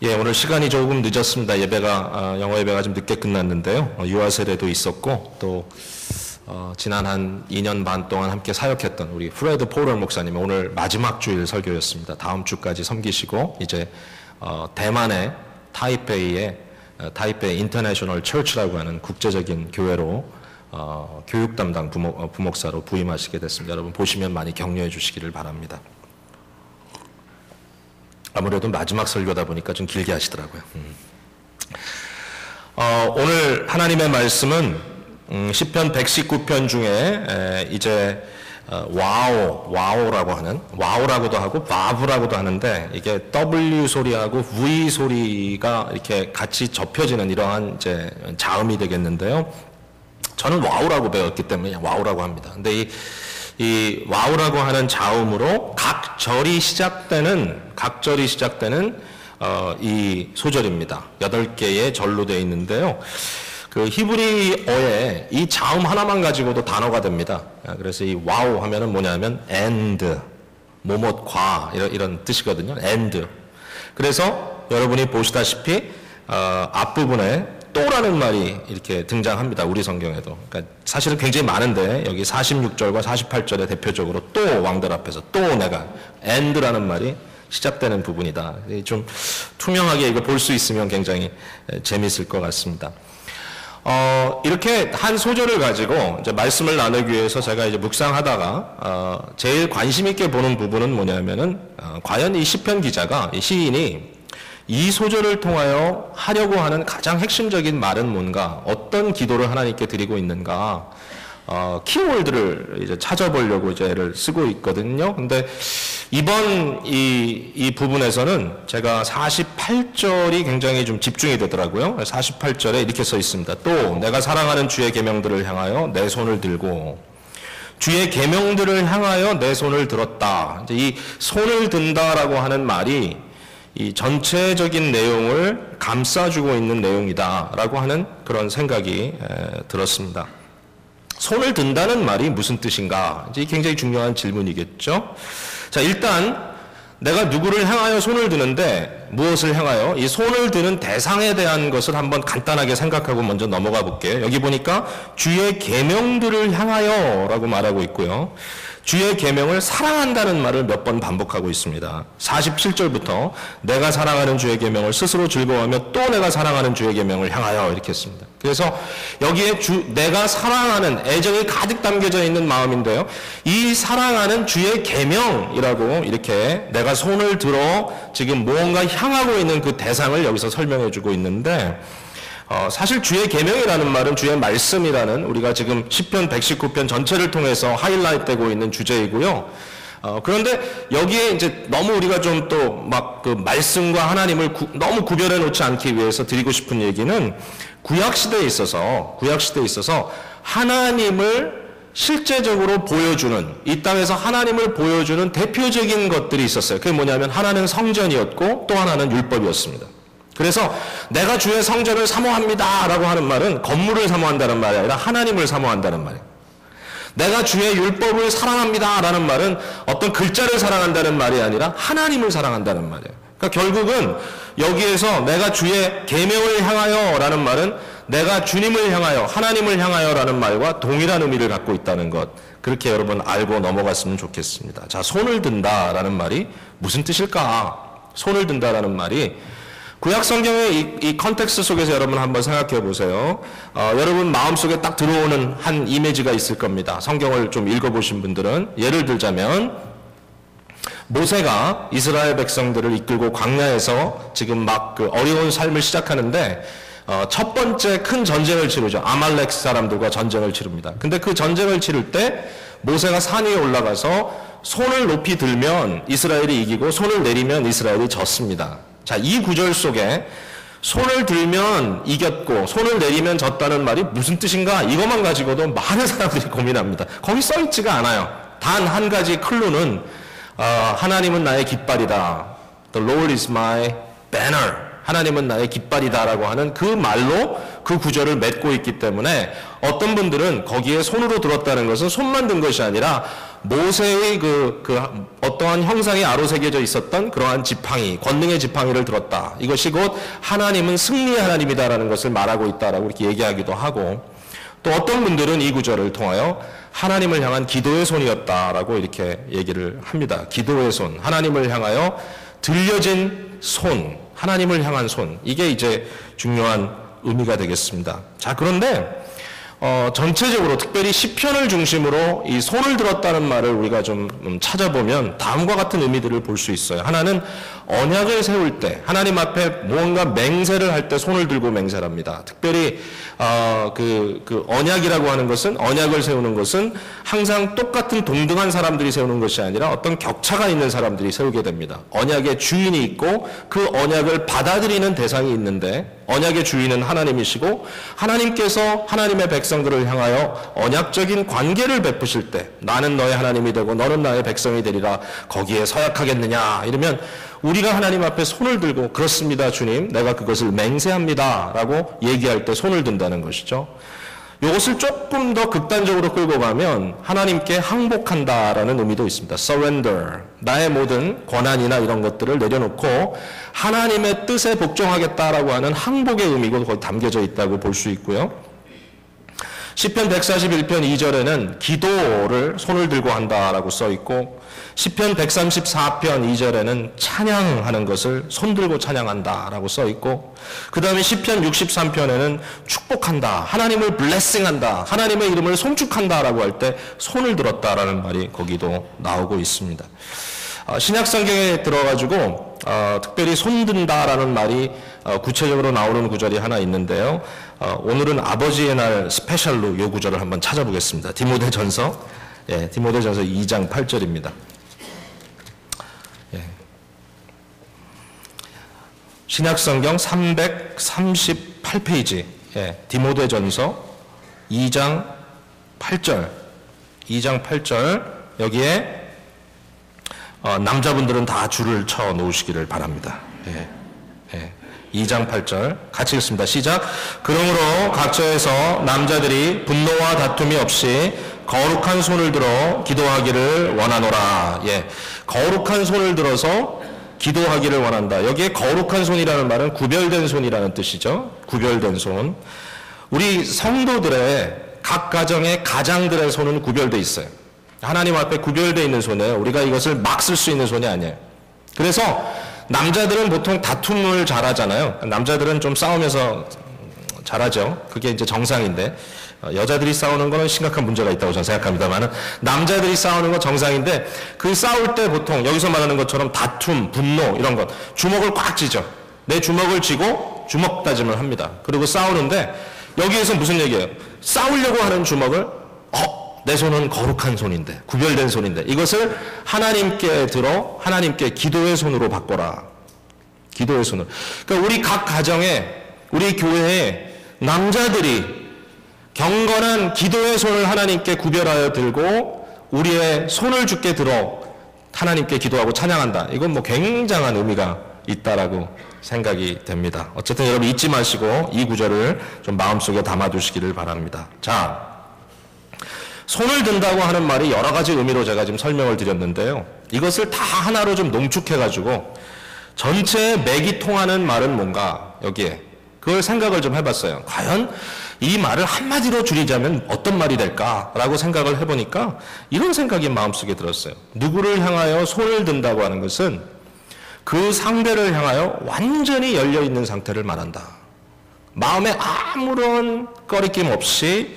예, 오늘 시간이 조금 늦었습니다. 예배가, 영어 예배가 좀 늦게 끝났는데요. 유아 세례도 있었고, 또, 지난 한 2년 반 동안 함께 사역했던 우리 프레드 포럴 목사님 오늘 마지막 주일 설교였습니다. 다음 주까지 섬기시고, 이제, 대만의 타이페이 인터내셔널 처치라고 하는 국제적인 교회로, 교육 담당 부목사로 부임하시게 됐습니다. 여러분 보시면 많이 격려해 주시기를 바랍니다. 아무래도 마지막 설교다 보니까 좀 길게 하시더라고요. 오늘 하나님의 말씀은 시편 119편 중에 이제 와우라고도 하고 바브라고도 하는데 이게 W 소리하고 V 소리가 이렇게 같이 접혀지는 이러한 이제 자음이 되겠는데요. 저는 와우라고 배웠기 때문에 그냥 와우라고 합니다. 근데 이 와우라고 하는 자음으로 각절이 시작되는 이 소절입니다. 8개의 절로 되어 있는데요. 그 히브리어에 이 자음 하나만 가지고도 단어가 됩니다. 그래서 이 와우 하면은 뭐냐면 and, 뭐뭐과 이런 뜻이거든요. and. 그래서 여러분이 보시다시피 앞부분에 또라는 말이 이렇게 등장합니다. 우리 성경에도. 그러니까 사실은 굉장히 많은데 여기 46절과 48절에 대표적으로 또 왕들 앞에서 또 내가 and라는 말이 시작되는 부분이다. 좀 투명하게 이거 볼 수 있으면 굉장히 재미있을 것 같습니다. 이렇게 한 소절을 가지고 이제 말씀을 나누기 위해서 제가 이제 묵상하다가 제일 관심 있게 보는 부분은 뭐냐면은 과연 이 시편 기자가 이 시인이 이 소절을 통하여 하려고 하는 가장 핵심적인 말은 뭔가, 어떤 기도를 하나님께 드리고 있는가, 키워드를 이제 찾아보려고 이제 애를 쓰고 있거든요. 근데 이번 이 부분에서는 제가 48절이 굉장히 좀 집중이 되더라고요. 48절에 이렇게 써 있습니다. 또 내가 사랑하는 주의 계명들을 향하여 내 손을 들고, 주의 계명들을 향하여 내 손을 들었다. 이제 이 손을 든다라고 하는 말이 이 전체적인 내용을 감싸주고 있는 내용이다라고 하는 그런 생각이 들었습니다. 손을 든다는 말이 무슨 뜻인가? 이제 굉장히 중요한 질문이겠죠. 자, 일단 내가 누구를 향하여 손을 드는데 무엇을 향하여? 이 손을 드는 대상에 대한 것을 한번 간단하게 생각하고 먼저 넘어가 볼게요. 여기 보니까 주의 계명들을 향하여라고 말하고 있고요. 주의 계명을 사랑한다는 말을 몇 번 반복하고 있습니다. 47절부터 내가 사랑하는 주의 계명을 스스로 즐거워하며 또 내가 사랑하는 주의 계명을 향하여 이렇게 했습니다. 그래서 여기에 내가 사랑하는 애정이 가득 담겨져 있는 마음인데요. 이 사랑하는 주의 계명이라고 이렇게 내가 손을 들어 지금 무언가 향하고 있는 그 대상을 여기서 설명해 주고 있는데, 사실 주의 계명이라는 말은 주의 말씀이라는 우리가 지금 시편 119편 전체를 통해서 하이라이트 되고 있는 주제이고요. 그런데 여기에 이제 너무 우리가 좀 또 막 그 말씀과 하나님을 너무 구별해 놓지 않기 위해서 드리고 싶은 얘기는 구약시대에 있어서 하나님을 실제적으로 보여주는, 이 땅에서 하나님을 보여주는 대표적인 것들이 있었어요. 그게 뭐냐면 하나는 성전이었고 또 하나는 율법이었습니다. 그래서 내가 주의 성전을 사모합니다 라고 하는 말은 건물을 사모한다는 말이 아니라 하나님을 사모한다는 말이에요. 내가 주의 율법을 사랑합니다 라는 말은 어떤 글자를 사랑한다는 말이 아니라 하나님을 사랑한다는 말이에요. 그러니까 결국은 여기에서 내가 주의 계명을 향하여 라는 말은 내가 주님을 향하여, 하나님을 향하여 라는 말과 동일한 의미를 갖고 있다는 것, 그렇게 여러분 알고 넘어갔으면 좋겠습니다. 자, 손을 든다 라는 말이 무슨 뜻일까? 손을 든다 라는 말이 구약 성경의 이 컨텍스트 속에서 여러분 한번 생각해 보세요. 여러분 마음속에 딱 들어오는 한 이미지가 있을 겁니다. 성경을 좀 읽어보신 분들은. 예를 들자면 모세가 이스라엘 백성들을 이끌고 광야에서 지금 막 그 어려운 삶을 시작하는데 첫 번째 큰 전쟁을 치르죠. 아말렉 사람들과 전쟁을 치릅니다. 근데 그 전쟁을 치를 때 모세가 산 위에 올라가서 손을 높이 들면 이스라엘이 이기고 손을 내리면 이스라엘이 졌습니다. 자, 이 구절 속에 손을 들면 이겼고 손을 내리면 졌다는 말이 무슨 뜻인가? 이것만 가지고도 많은 사람들이 고민합니다. 거기 써 있지가 않아요. 단 한 가지 클루는 하나님은 나의 깃발이다. The Lord is my banner. 하나님은 나의 깃발이다라고 하는 그 말로 그 구절을 맺고 있기 때문에 어떤 분들은 거기에 손으로 들었다는 것은 손만 든 것이 아니라 모세의 어떠한 형상이 아로새겨져 있었던 그러한 지팡이, 권능의 지팡이를 들었다. 이것이 곧 하나님은 승리의 하나님이다라는 것을 말하고 있다라고 이렇게 얘기하기도 하고, 또 어떤 분들은 이 구절을 통하여 하나님을 향한 기도의 손이었다라고 이렇게 얘기를 합니다. 기도의 손, 하나님을 향하여 들려진 손, 하나님을 향한 손, 이게 이제 중요한 의미가 되겠습니다. 자, 그런데 전체적으로 특별히 시편을 중심으로 이 손을 들었다는 말을 우리가 좀 찾아보면 다음과 같은 의미들을 볼 수 있어요. 하나는 언약을 세울 때, 하나님 앞에 무언가 맹세를 할 때 손을 들고 맹세합니다. 특별히 언약이라고 하는 것은, 언약을 세우는 것은 항상 똑같은 동등한 사람들이 세우는 것이 아니라 어떤 격차가 있는 사람들이 세우게 됩니다. 언약의 주인이 있고 그 언약을 받아들이는 대상이 있는데, 언약의 주인은 하나님이시고 하나님께서 하나님의 백성들을 향하여 언약적인 관계를 베푸실 때 나는 너의 하나님이 되고 너는 나의 백성이 되리라, 거기에 서약하겠느냐 이러면 우리가 하나님 앞에 손을 들고 그렇습니다 주님, 내가 그것을 맹세합니다 라고 얘기할 때 손을 든다는 것이죠. 이것을 조금 더 극단적으로 끌고 가면 하나님께 항복한다라는 의미도 있습니다. surrender, 나의 모든 권한이나 이런 것들을 내려놓고 하나님의 뜻에 복종하겠다라고 하는 항복의 의미가 거기 담겨져 있다고 볼 수 있고요. 시편 141편 2절에는 기도를 손을 들고 한다라고 써 있고, 시편 134편 2절에는 찬양하는 것을 손 들고 찬양한다라고 써 있고, 그 다음에 시편 63편에는 축복한다, 하나님을 블레싱한다, 하나님의 이름을 송축한다라고 할 때 손을 들었다라는 말이 거기도 나오고 있습니다. 신약 성경에 들어가지고 특별히 손든다라는 말이 구체적으로 나오는 구절이 하나 있는데요. 오늘은 아버지의 날 스페셜로 이 구절을 한번 찾아보겠습니다. 디모데전서, 디모데전서 2장 8절입니다. 신약 성경 338페이지, 디모데전서 2장 8절, 2장 8절, 여기에 남자분들은 다 줄을 쳐 놓으시기를 바랍니다. 2장 8절 같이 읽습니다. 시작. 그러므로 각처에서 남자들이 분노와 다툼이 없이 거룩한 손을 들어 기도하기를 원하노라. 거룩한 손을 들어서 기도하기를 원한다. 여기에 거룩한 손이라는 말은 구별된 손이라는 뜻이죠. 구별된 손. 우리 성도들의 각 가정의 가장들의 손은 구별되어 있어요. 하나님 앞에 구별되어 있는 손이에요. 우리가 이것을 막 쓸 수 있는 손이 아니에요. 그래서 남자들은 보통 다툼을 잘하잖아요. 남자들은 좀 싸우면서 잘하죠. 그게 이제 정상인데, 여자들이 싸우는 거는 심각한 문제가 있다고 저는 생각합니다만은, 남자들이 싸우는 건 정상인데, 그 싸울 때 보통 여기서 말하는 것처럼 다툼, 분노 이런 것, 주먹을 꽉 쥐죠. 내 주먹을 쥐고 주먹 다짐을 합니다. 그리고 싸우는데 여기에서 무슨 얘기예요? 싸우려고 하는 주먹을 내 손은 거룩한 손인데, 구별된 손인데, 이것을 하나님께 들어 하나님께 기도의 손으로 바꿔라. 기도의 손으로. 그러니까 우리 각 가정에, 우리 교회에 남자들이 경건한 기도의 손을 하나님께 구별하여 들고 우리의 손을 주께 들어 하나님께 기도하고 찬양한다. 이건 뭐 굉장한 의미가 있다라고 생각이 됩니다. 어쨌든 여러분 잊지 마시고 이 구절을 좀 마음속에 담아두시기를 바랍니다. 자, 손을 든다고 하는 말이 여러 가지 의미로 제가 지금 설명을 드렸는데요. 이것을 다 하나로 좀 농축해가지고 전체의 맥이 통하는 말은 뭔가, 여기에 그걸 생각을 좀 해봤어요. 과연 이 말을 한마디로 줄이자면 어떤 말이 될까라고 생각을 해보니까 이런 생각이 마음속에 들었어요. 누구를 향하여 손을 든다고 하는 것은 그 상대를 향하여 완전히 열려있는 상태를 말한다. 마음에 아무런 꺼리낌 없이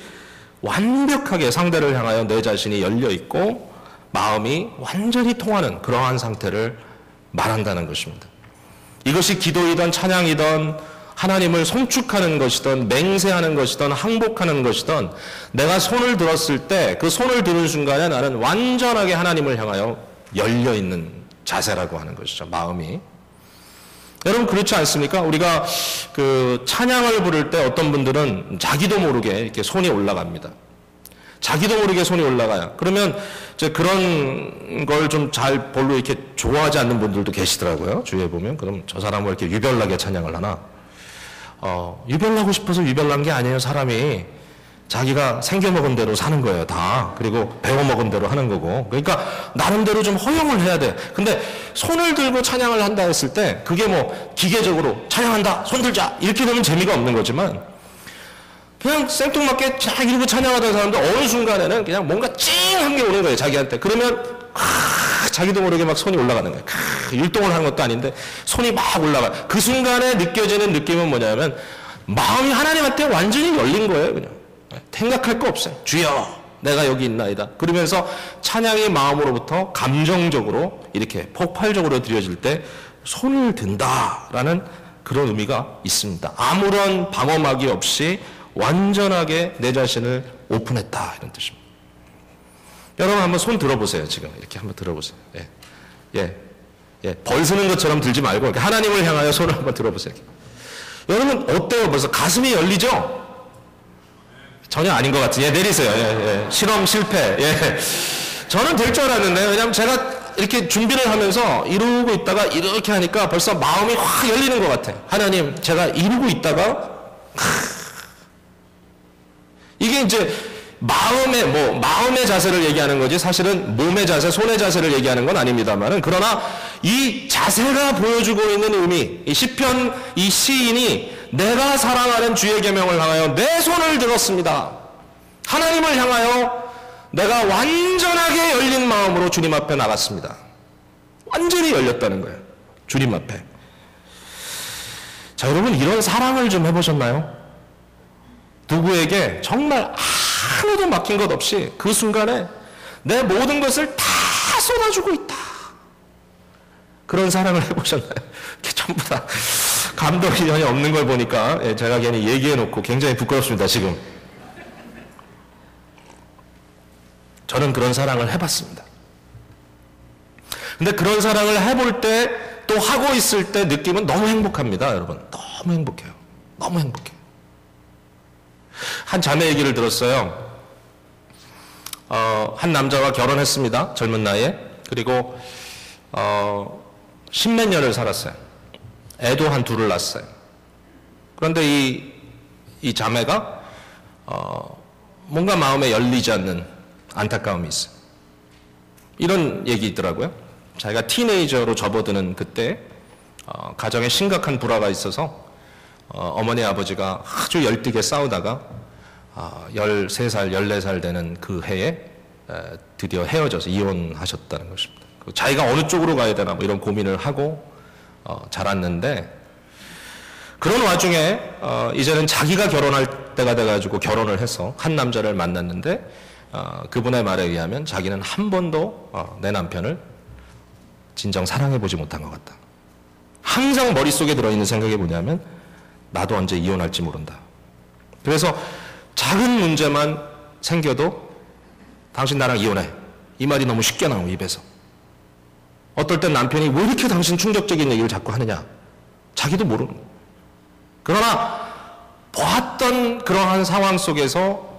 완벽하게 상대를 향하여 내 자신이 열려있고 마음이 완전히 통하는 그러한 상태를 말한다는 것입니다. 이것이 기도이든 찬양이든 하나님을 송축하는 것이든 맹세하는 것이든 항복하는 것이든 내가 손을 들었을 때 그 손을 드는 순간에 나는 완전하게 하나님을 향하여 열려있는 자세라고 하는 것이죠. 마음이. 여러분 그렇지 않습니까? 우리가 그 찬양을 부를 때 어떤 분들은 자기도 모르게 이렇게 손이 올라갑니다. 자기도 모르게 손이 올라가요. 그러면 이제 그런 걸 좀 잘 별로 이렇게 좋아하지 않는 분들도 계시더라고요. 주위에 보면. 그럼 저 사람은 왜 이렇게 유별나게 찬양을 하나? 유별나고 싶어서 유별난 게 아니에요. 사람이 자기가 생겨먹은 대로 사는 거예요. 다. 그리고 배워먹은 대로 하는 거고. 그러니까 나름대로 좀 허용을 해야 돼. 근데 손을 들고 찬양을 한다 했을 때 그게 뭐 기계적으로 찬양한다, 손 들자 이렇게 되면 재미가 없는 거지만 그냥 생뚱맞게 쫙 이러고 찬양하던 사람들 어느 순간에는 그냥 뭔가 찡한 게 오는 거예요. 자기한테. 그러면 자기도 모르게 막 손이 올라가는 거예요. 율동을 하는 것도 아닌데 손이 막 올라가요. 그 순간에 느껴지는 느낌은 뭐냐면 마음이 하나님한테 완전히 열린 거예요. 그냥 생각할 거 없어요. 주여 내가 여기 있나이다. 그러면서 찬양이 마음으로부터 감정적으로 이렇게 폭발적으로 드려질 때 손을 든다라는 그런 의미가 있습니다. 아무런 방어막이 없이 완전하게 내 자신을 오픈했다 이런 뜻입니다. 여러분 한번 손 들어보세요. 지금 이렇게 한번 들어보세요. 벌 쓰는 것처럼 들지 말고 이렇게 하나님을 향하여 손을 한번 들어보세요. 여러분 어때요? 벌써 가슴이 열리죠? 전혀 아닌 것 같아요. 내리세요. 실험 실패. 저는 될 줄 알았는데 왜냐하면 제가 이렇게 준비를 하면서 이러고 있다가 이렇게 하니까 벌써 마음이 확 열리는 것 같아요. 하나님 제가 이러고 있다가 이게 이제 마음의 자세를 얘기하는 거지 사실은 몸의 자세, 손의 자세를 얘기하는 건 아닙니다만은 그러나 이 자세가 보여주고 있는 의미, 이 시편 이 시인이 내가 사랑하는 주의 계명을 향하여 내 손을 들었습니다. 하나님을 향하여 내가 완전하게 열린 마음으로 주님 앞에 나갔습니다. 완전히 열렸다는 거예요. 주님 앞에. 자, 여러분 이런 사랑을 좀 해보셨나요? 누구에게 정말 하나도 막힌 것 없이 그 순간에 내 모든 것을 다 쏟아주고 있다. 그런 사랑을 해보셨나요? 전부 다 감동이 전혀 없는 걸 보니까 제가 괜히 얘기해놓고 굉장히 부끄럽습니다. 지금 저는 그런 사랑을 해봤습니다. 근데 그런 사랑을 해볼 때 또 하고 있을 때 느낌은 너무 행복합니다. 여러분 너무 행복해요. 너무 행복해요. 한 자매 얘기를 들었어요. 한 남자와 결혼했습니다. 젊은 나이에. 그리고 10몇 년을 살았어요. 애도 한 둘을 낳았어요. 그런데 이 자매가 뭔가 마음에 열리지 않는 안타까움이 있어요. 이런 얘기 있더라고요. 자기가 티네이저로 접어드는 그때 가정에 심각한 불화가 있어서 어머니 아버지가 아주 열띠게 싸우다가 13살, 14살 되는 그 해에 드디어 헤어져서 이혼하셨다는 것입니다. 자기가 어느 쪽으로 가야 되나 뭐 이런 고민을 하고 자랐는데 그런 와중에 이제는 자기가 결혼할 때가 돼가지고 결혼을 해서 한 남자를 만났는데 그분의 말에 의하면 자기는 한 번도 내 남편을 진정 사랑해보지 못한 것 같다. 항상 머릿속에 들어있는 생각이 뭐냐면 나도 언제 이혼할지 모른다. 그래서 작은 문제만 생겨도 당신 나랑 이혼해. 이 말이 너무 쉽게 나오고 입에서. 어떨 땐 남편이 왜 이렇게 당신 충격적인 얘기를 자꾸 하느냐. 자기도 모르는 거예요. 그러나 보았던 그러한 상황 속에서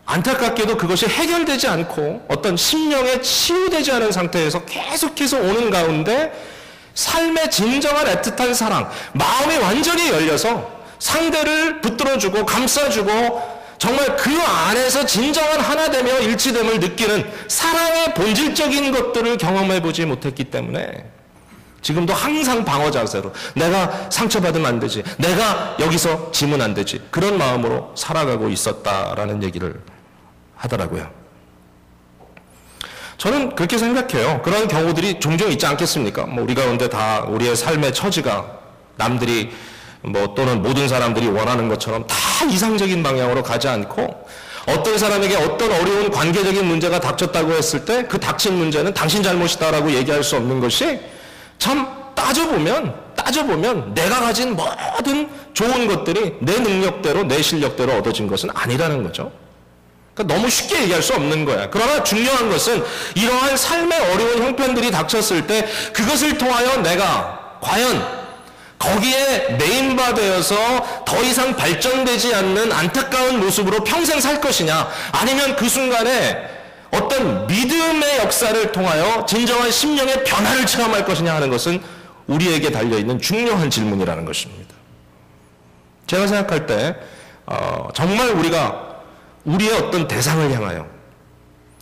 안타깝게도 그것이 해결되지 않고 어떤 심령에 치유되지 않은 상태에서 계속해서 오는 가운데 삶의 진정한 애틋한 사랑, 마음이 완전히 열려서 상대를 붙들어주고 감싸주고 정말 그 안에서 진정한 하나되며 일치됨을 느끼는 사랑의 본질적인 것들을 경험해보지 못했기 때문에 지금도 항상 방어 자세로 내가 상처받으면 안 되지, 내가 여기서 지면 안 되지, 그런 마음으로 살아가고 있었다라는 얘기를 하더라고요. 저는 그렇게 생각해요. 그런 경우들이 종종 있지 않겠습니까? 뭐 우리 가운데 다 우리의 삶의 처지가 남들이 뭐 또는 모든 사람들이 원하는 것처럼 다 이상적인 방향으로 가지 않고 어떤 사람에게 어떤 어려운 관계적인 문제가 닥쳤다고 했을 때 그 닥친 문제는 당신 잘못이다라고 얘기할 수 없는 것이 참 따져보면 내가 가진 모든 좋은 것들이 내 능력대로 내 실력대로 얻어진 것은 아니라는 거죠. 그러니까 너무 쉽게 얘기할 수 없는 거야. 그러나 중요한 것은 이러한 삶의 어려운 형편들이 닥쳤을 때 그것을 통하여 내가 과연 거기에 메인바되어서 더 이상 발전되지 않는 안타까운 모습으로 평생 살 것이냐, 아니면 그 순간에 어떤 믿음의 역사를 통하여 진정한 심령의 변화를 체험할 것이냐 하는 것은 우리에게 달려있는 중요한 질문이라는 것입니다. 제가 생각할 때 정말 우리가 우리의 어떤 대상을 향하여,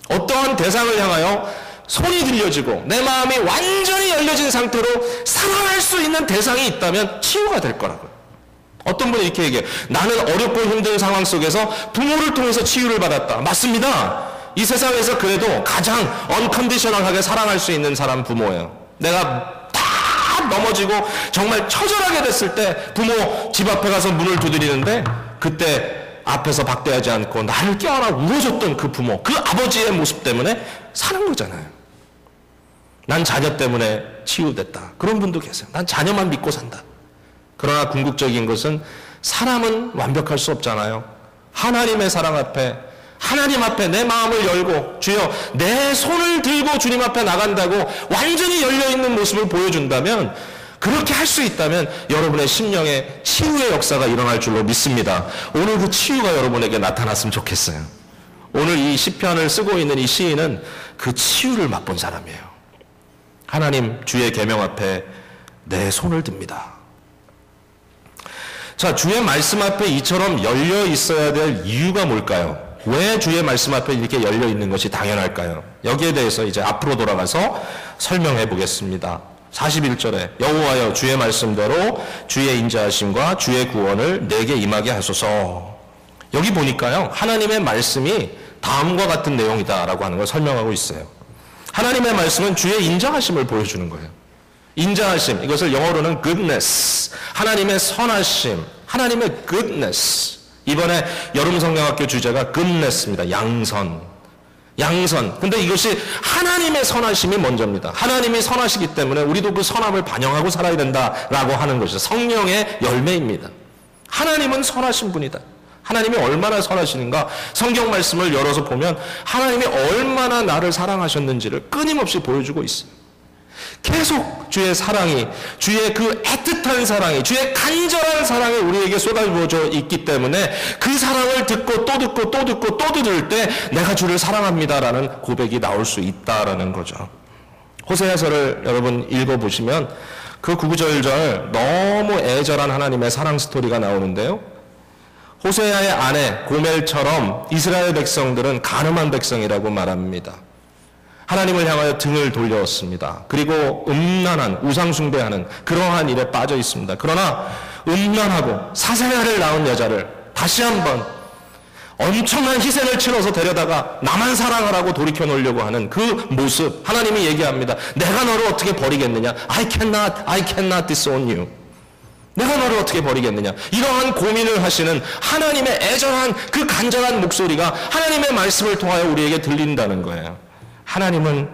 어떠한 대상을 향하여 손이 들려지고 내 마음이 완전히 열려진 상태로 사랑할 수 있는 대상이 있다면 치유가 될 거라고요. 어떤 분이 이렇게 얘기해요. 나는 어렵고 힘든 상황 속에서 부모를 통해서 치유를 받았다. 맞습니다. 이 세상에서 그래도 가장 언컨디셔널하게 사랑할 수 있는 사람 부모예요. 내가 다 넘어지고 정말 처절하게 됐을 때 부모 집 앞에 가서 문을 두드리는데, 그때 앞에서 박대하지 않고 나를 껴안아 울어줬던 그 부모, 그 아버지의 모습 때문에 사는 거잖아요. 난 자녀 때문에 치유됐다. 그런 분도 계세요. 난 자녀만 믿고 산다. 그러나 궁극적인 것은 사람은 완벽할 수 없잖아요. 하나님의 사랑 앞에, 하나님 앞에 내 마음을 열고 주여 내 손을 들고 주님 앞에 나간다고 완전히 열려있는 모습을 보여준다면, 그렇게 할 수 있다면 여러분의 심령에 치유의 역사가 일어날 줄로 믿습니다. 오늘 그 치유가 여러분에게 나타났으면 좋겠어요. 오늘 이 시편을 쓰고 있는 이 시인은 그 치유를 맛본 사람이에요. 하나님 주의 계명 앞에 내 손을 듭니다. 자, 주의 말씀 앞에 이처럼 열려 있어야 될 이유가 뭘까요? 왜 주의 말씀 앞에 이렇게 열려 있는 것이 당연할까요? 여기에 대해서 이제 앞으로 돌아가서 설명해 보겠습니다. 41절에 여호와여 주의 말씀대로 주의 인자하심과 주의 구원을 내게 임하게 하소서. 여기 보니까요, 하나님의 말씀이 다음과 같은 내용이다라고 하는 걸 설명하고 있어요. 하나님의 말씀은 주의 인자하심을 보여주는 거예요. 인자하심, 이것을 영어로는 goodness, 하나님의 선하심, 하나님의 goodness. 이번에 여름성경학교 주제가 goodness입니다. 양선. 근데 이것이 하나님의 선하심이 먼저입니다. 하나님이 선하시기 때문에 우리도 그 선함을 반영하고 살아야 된다라고 하는 것이 성령의 열매입니다. 하나님은 선하신 분이다. 하나님이 얼마나 선하시는가, 성경 말씀을 열어서 보면 하나님이 얼마나 나를 사랑하셨는지를 끊임없이 보여주고 있어요. 계속 주의 사랑이, 주의 그 애틋한 사랑이, 주의 간절한 사랑이 우리에게 쏟아부어져 있기 때문에 그 사랑을 듣고 또 듣고 또 듣고 또 들을 때 내가 주를 사랑합니다라는 고백이 나올 수 있다라는 거죠. 호세아서를 여러분 읽어보시면 그 9절절 너무 애절한 하나님의 사랑 스토리가 나오는데요. 호세아의 아내 고멜처럼 이스라엘 백성들은 가늠한 백성이라고 말합니다. 하나님을 향하여 등을 돌렸습니다. 그리고 음란한 우상 숭배하는 그러한 일에 빠져 있습니다. 그러나 음란하고 사세아를 낳은 여자를 다시 한번 엄청난 희생을 치러서 데려다가 나만 사랑하라고 돌이켜 놓으려고 하는 그 모습, 하나님이 얘기합니다. 내가 너를 어떻게 버리겠느냐? I cannot disown you. 내가 너를 어떻게 버리겠느냐? 이러한 고민을 하시는 하나님의 애절한 그 간절한 목소리가 하나님의 말씀을 통하여 우리에게 들린다는 거예요. 하나님은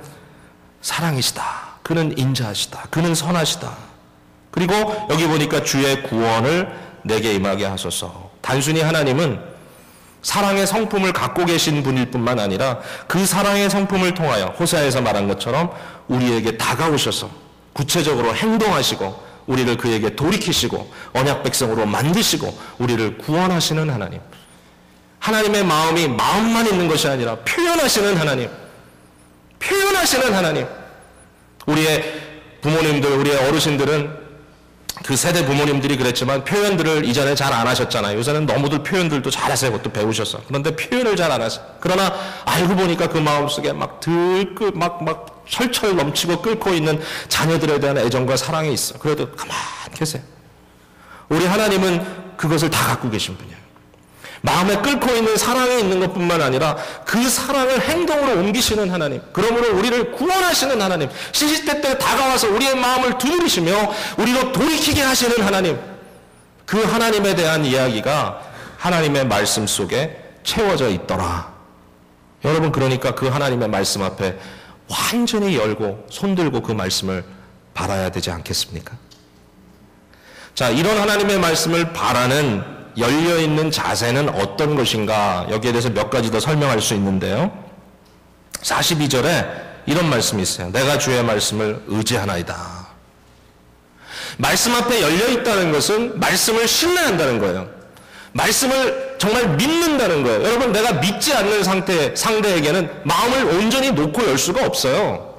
사랑이시다. 그는 인자하시다. 그는 선하시다. 그리고 여기 보니까 주의 구원을 내게 임하게 하소서. 단순히 하나님은 사랑의 성품을 갖고 계신 분일 뿐만 아니라 그 사랑의 성품을 통하여 호세아에서 말한 것처럼 우리에게 다가오셔서 구체적으로 행동하시고 우리를 그에게 돌이키시고 언약 백성으로 만드시고 우리를 구원하시는 하나님. 하나님의 마음이 마음만 있는 것이 아니라 표현하시는 하나님. 우리의 부모님들, 우리의 어르신들은 그 세대 부모님들이 그랬지만 표현들을 이전에 잘 안 하셨잖아요. 요새는 너무들 표현들도 잘하세요. 그것도 배우셔서. 그런데 표현을 잘 안 하세요. 그러나 알고 보니까 그 마음속에 막 철철 넘치고 끓고 있는 자녀들에 대한 애정과 사랑이 있어. 그래도 가만히 계세요. 우리 하나님은 그것을 다 갖고 계신 분이에요. 마음에 끓고 있는 사랑이 있는 것뿐만 아니라 그 사랑을 행동으로 옮기시는 하나님, 그러므로 우리를 구원하시는 하나님, 시시때때 다가와서 우리의 마음을 두드리시며 우리로 돌이키게 하시는 하나님, 그 하나님에 대한 이야기가 하나님의 말씀 속에 채워져 있더라. 여러분, 그러니까 그 하나님의 말씀 앞에 완전히 열고 손들고 그 말씀을 바라야 되지 않겠습니까? 자, 이런 하나님의 말씀을 바라는 열려있는 자세는 어떤 것인가, 여기에 대해서 몇 가지 더 설명할 수 있는데요. 42절에 이런 말씀이 있어요. 내가 주의 말씀을 의지하나이다. 말씀 앞에 열려 있다는 것은 말씀을 신뢰한다는 거예요. 말씀을 정말 믿는다는 거예요. 여러분, 내가 믿지 않는 상대에게는 마음을 온전히 놓고 열 수가 없어요.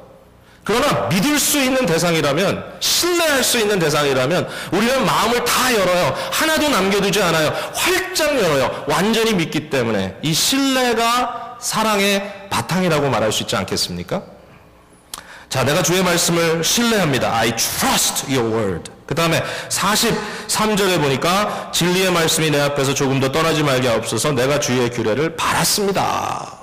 그러나 믿을 수 있는 대상이라면, 신뢰할 수 있는 대상이라면 우리는 마음을 다 열어요. 하나도 남겨두지 않아요. 활짝 열어요. 완전히 믿기 때문에 이 신뢰가 사랑의 바탕이라고 말할 수 있지 않겠습니까? 자, 내가 주의 말씀을 신뢰합니다. I trust your word. 그 다음에 43절에 보니까 진리의 말씀이 내 앞에서 조금 더 떠나지 말게 하옵소서. 내가 주의 규례를 바랐습니다.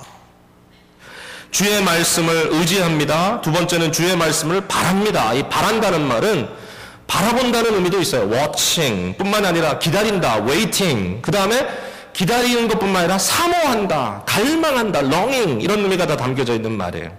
주의 말씀을 의지합니다. 두 번째는 주의 말씀을 바랍니다. 이 바란다는 말은 바라본다는 의미도 있어요. watching 뿐만 아니라 기다린다, waiting. 그 다음에 기다리는 것뿐만 아니라 사모한다, 갈망한다, longing, 이런 의미가 다 담겨져 있는 말이에요.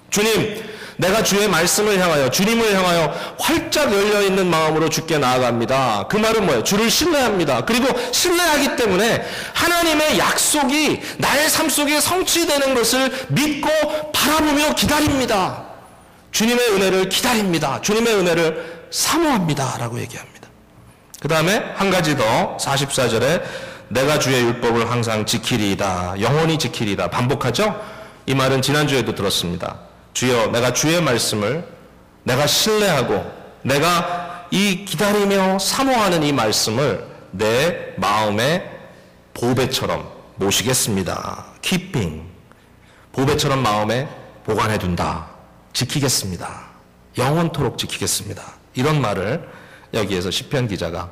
주님, 내가 주의 말씀을 향하여, 주님을 향하여 활짝 열려있는 마음으로 주께 나아갑니다. 그 말은 뭐예요? 주를 신뢰합니다. 그리고 신뢰하기 때문에 하나님의 약속이 나의 삶 속에 성취되는 것을 믿고 바라보며 기다립니다. 주님의 은혜를 기다립니다. 주님의 은혜를 사모합니다. 라고 얘기합니다. 그 다음에 한 가지 더 44절에 내가 주의 율법을 항상 지키리이다. 영원히 지키리이다. 반복하죠? 이 말은 지난주에도 들었습니다. 주여, 내가 주의 말씀을 내가 신뢰하고 내가 이 기다리며 사모하는 이 말씀을 내 마음의 보배처럼 모시겠습니다. keeping. 보배처럼 마음에 보관해 둔다. 지키겠습니다. 영원토록 지키겠습니다. 이런 말을 여기에서 시편 기자가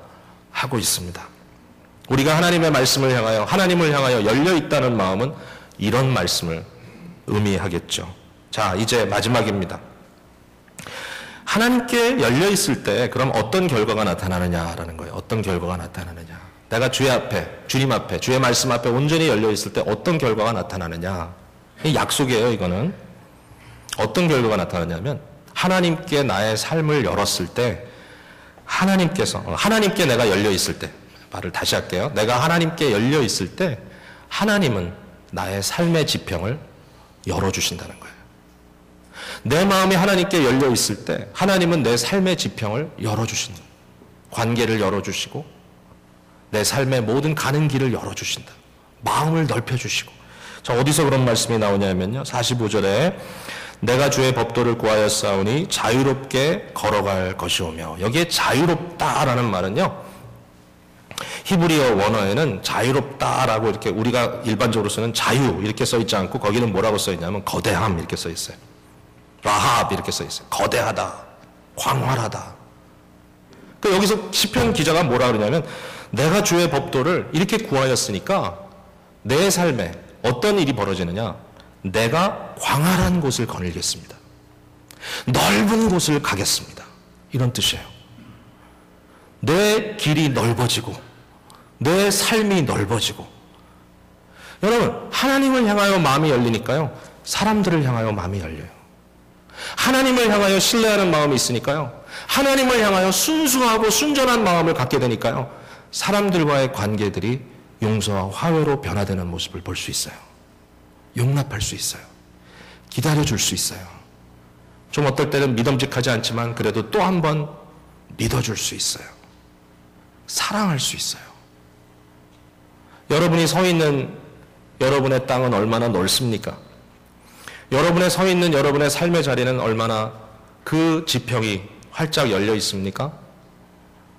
하고 있습니다. 우리가 하나님의 말씀을 향하여, 하나님을 향하여 열려 있다는 마음은 이런 말씀을 의미하겠죠. 자, 이제 마지막입니다. 하나님께 열려 있을 때 그럼 어떤 결과가 나타나느냐라는 거예요. 어떤 결과가 나타나느냐. 내가 주의 앞에, 주님 앞에, 주의 말씀 앞에 온전히 열려 있을 때 어떤 결과가 나타나느냐. 이 약속이에요, 이거는. 어떤 결과가 나타나냐면 하나님께 나의 삶을 열었을 때 하나님께 내가 열려 있을 때, 말을 다시 할게요. 내가 하나님께 열려 있을 때 하나님은 나의 삶의 지평을 열어주신다는 거예요. 내 마음이 하나님께 열려 있을 때 하나님은 내 삶의 지평을 열어주신다. 관계를 열어주시고 내 삶의 모든 가는 길을 열어주신다. 마음을 넓혀주시고. 자, 어디서 그런 말씀이 나오냐면요, 45절에 내가 주의 법도를 구하여 싸우니 자유롭게 걸어갈 것이오며. 여기에 자유롭다라는 말은요, 히브리어 원어에는 자유롭다라고 이렇게 우리가 일반적으로 쓰는 자유 이렇게 써있지 않고 거기는 뭐라고 써있냐면 거대함 이렇게 써있어요. 라합 이렇게 써있어요. 거대하다, 광활하다. 그 여기서 시편 기자가 뭐라 그러냐면 내가 주의 법도를 이렇게 구하였으니까 내 삶에 어떤 일이 벌어지느냐, 내가 광활한 곳을 거닐겠습니다. 넓은 곳을 가겠습니다. 이런 뜻이에요. 내 길이 넓어지고 내 삶이 넓어지고. 여러분, 하나님을 향하여 마음이 열리니까요, 사람들을 향하여 마음이 열려요. 하나님을 향하여 신뢰하는 마음이 있으니까요, 하나님을 향하여 순수하고 순전한 마음을 갖게 되니까요, 사람들과의 관계들이 용서와 화해로 변화되는 모습을 볼 수 있어요. 용납할 수 있어요. 기다려줄 수 있어요. 좀 어떨 때는 믿음직하지 않지만 그래도 또 한 번 믿어줄 수 있어요. 사랑할 수 있어요. 여러분이 서 있는 여러분의 땅은 얼마나 넓습니까? 여러분의 서 있는 여러분의 삶의 자리는 얼마나 그 지평이 활짝 열려 있습니까?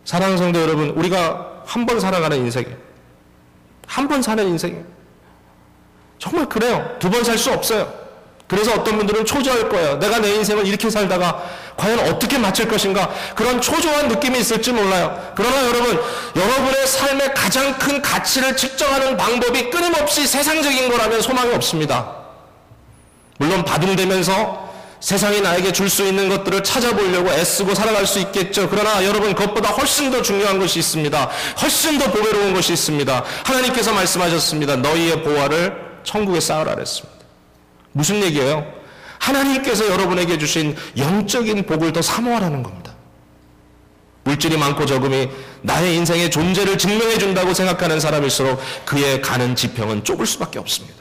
사랑하는 성도 여러분, 우리가 한 번 살아가는 인생이에요. 한 번 사는 인생이에요. 정말 그래요. 두 번 살 수 없어요. 그래서 어떤 분들은 초조할 거예요. 내가 내 인생을 이렇게 살다가 과연 어떻게 마칠 것인가, 그런 초조한 느낌이 있을지 몰라요. 그러나 여러분, 여러분의 삶의 가장 큰 가치를 측정하는 방법이 끊임없이 세상적인 거라면 소망이 없습니다. 물론 바둥대면서 세상이 나에게 줄 수 있는 것들을 찾아보려고 애쓰고 살아갈 수 있겠죠. 그러나 여러분, 그것보다 훨씬 더 중요한 것이 있습니다. 훨씬 더 보배로운 것이 있습니다. 하나님께서 말씀하셨습니다. 너희의 보화를 천국에 쌓으라 그랬습니다. 무슨 얘기예요? 하나님께서 여러분에게 주신 영적인 복을 더 사모하라는 겁니다. 물질이 많고 적음이 나의 인생의 존재를 증명해 준다고 생각하는 사람일수록 그의 가는 지평은 좁을 수밖에 없습니다.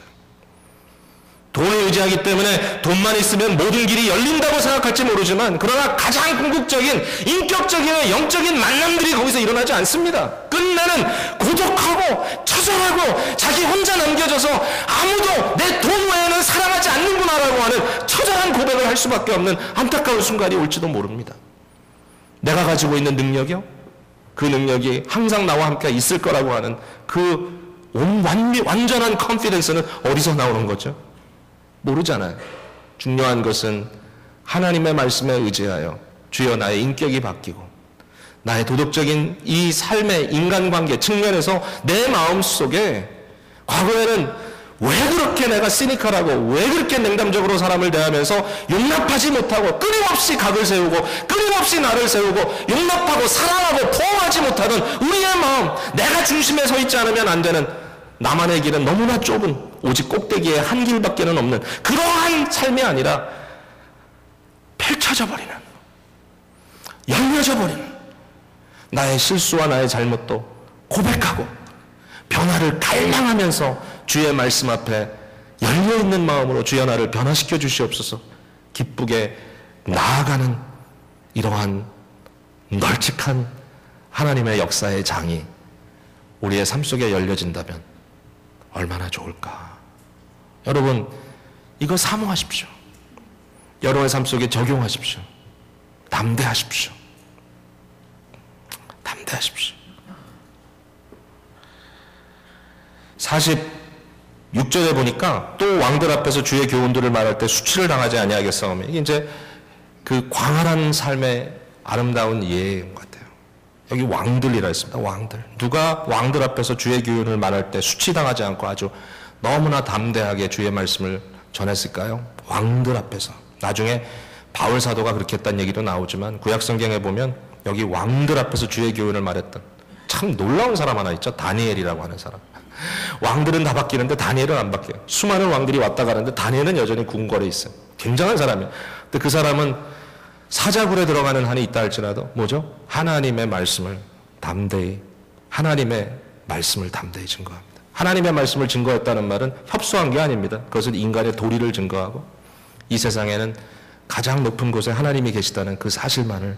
돈을 의지하기 때문에 돈만 있으면 모든 길이 열린다고 생각할지 모르지만 그러나 가장 궁극적인 인격적인 영적인 만남들이 거기서 일어나지 않습니다. 끝내는 고독하고 처절하고 자기 혼자 남겨져서 아무도 내 돈 외에는 사랑하지 않는구나라고 하는 처절한 고백을 할 수밖에 없는 안타까운 순간이 올지도 모릅니다. 내가 가지고 있는 능력이요? 그 능력이 항상 나와 함께 있을 거라고 하는 그 완전한 컨피던스는 어디서 나오는 거죠? 모르잖아요. 중요한 것은 하나님의 말씀에 의지하여 주여 나의 인격이 바뀌고 나의 도덕적인 이 삶의 인간관계 측면에서 내 마음속에 과거에는 왜 그렇게 내가 시니컬하고 왜 그렇게 냉담적으로 사람을 대하면서 용납하지 못하고 끊임없이 각을 세우고 끊임없이 나를 세우고 용납하고 사랑하고 포옹하지 못하던 우리의 마음, 내가 중심에 서 있지 않으면 안 되는 나만의 길은 너무나 좁은 오직 꼭대기에 한 길밖에는 없는 그러한 삶이 아니라 펼쳐져 버리는, 열려져 버리는, 나의 실수와 나의 잘못도 고백하고 변화를 갈망하면서 주의 말씀 앞에 열려있는 마음으로 주여 나를 변화시켜 주시옵소서. 기쁘게 나아가는 이러한 널찍한 하나님의 역사의 장이 우리의 삶 속에 열려진다면 얼마나 좋을까. 여러분, 이거 사모하십시오. 여러분의 삶 속에 적용하십시오. 담대하십시오. 담대하십시오. 46절에 보니까 또 왕들 앞에서 주의 교훈들을 말할 때 수치를 당하지 아니하겠사오며, 이게 이제 그 광활한 삶의 아름다운 예인 것 같아요. 여기 왕들이라 했습니다. 왕들. 누가 왕들 앞에서 주의 교훈을 말할 때 수치당하지 않고 아주 너무나 담대하게 주의 말씀을 전했을까요? 왕들 앞에서. 나중에 바울 사도가 그렇게 했다는 얘기도 나오지만 구약 성경에 보면 여기 왕들 앞에서 주의 교훈을 말했던 참 놀라운 사람 하나 있죠. 다니엘이라고 하는 사람. 왕들은 다 바뀌는데 다니엘은 안 바뀌어요. 수많은 왕들이 왔다 가는데 다니엘은 여전히 궁궐에 있어요. 굉장한 사람이에요. 근데 그 사람은 사자굴에 들어가는 한이 있다 할지라도 뭐죠? 하나님의 말씀을 담대히 증거합니다. 하나님의 말씀을 증거했다는 말은 협소한 게 아닙니다. 그것은 인간의 도리를 증거하고 이 세상에는 가장 높은 곳에 하나님이 계시다는 그 사실만을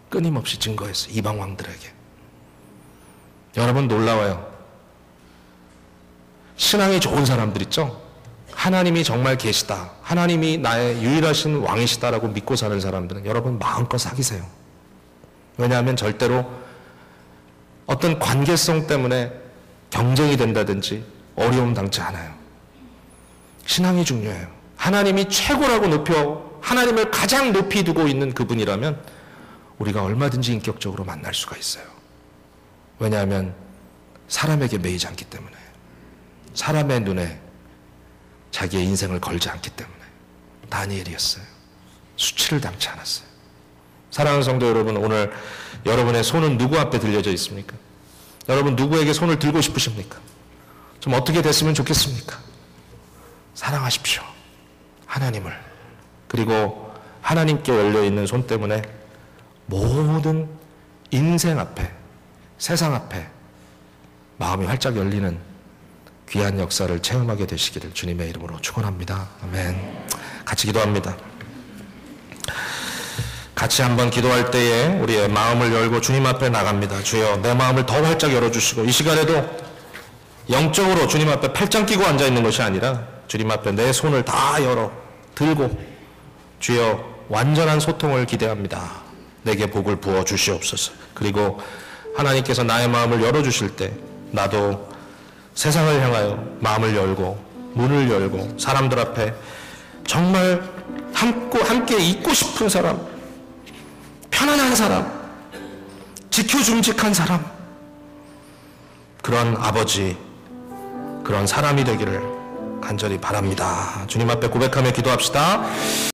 끊임없이 증거했어요. 이방 왕들에게. 여러분 놀라워요. 신앙이 좋은 사람들 있죠? 하나님이 정말 계시다. 하나님이 나의 유일하신 왕이시다라고 믿고 사는 사람들은 여러분 마음껏 사귀세요. 왜냐하면 절대로 어떤 관계성 때문에 경쟁이 된다든지 어려움 당치 않아요. 신앙이 중요해요. 하나님이 최고라고 하나님을 가장 높이 두고 있는 그분이라면 우리가 얼마든지 인격적으로 만날 수가 있어요. 왜냐하면 사람에게 매이지 않기 때문에, 사람의 눈에 자기의 인생을 걸지 않기 때문에. 다니엘이었어요. 수치를 당치 않았어요. 사랑하는 성도 여러분, 오늘 여러분의 손은 누구 앞에 들려져 있습니까? 여러분 누구에게 손을 들고 싶으십니까? 좀 어떻게 됐으면 좋겠습니까? 사랑하십시오. 하나님을. 그리고 하나님께 열려있는 손 때문에 모든 인생 앞에, 세상 앞에 마음이 활짝 열리는 귀한 역사를 체험하게 되시기를 주님의 이름으로 축원합니다. 아멘. 같이 기도합니다. 같이 한번 기도할 때에 우리의 마음을 열고 주님 앞에 나갑니다. 주여, 내 마음을 더 활짝 열어주시고 이 시간에도 영적으로 주님 앞에 팔짱 끼고 앉아있는 것이 아니라 주님 앞에 내 손을 다 들고 주여, 완전한 소통을 기대합니다. 내게 복을 부어 주시옵소서. 그리고 하나님께서 나의 마음을 열어주실 때 나도 세상을 향하여 마음을 열고 문을 열고 사람들 앞에 정말 함께 있고 싶은 사람, 편안한 사람, 지켜줌직한 사람, 그런 아버지, 그런 사람이 되기를 간절히 바랍니다. 주님 앞에 고백하며 기도합시다.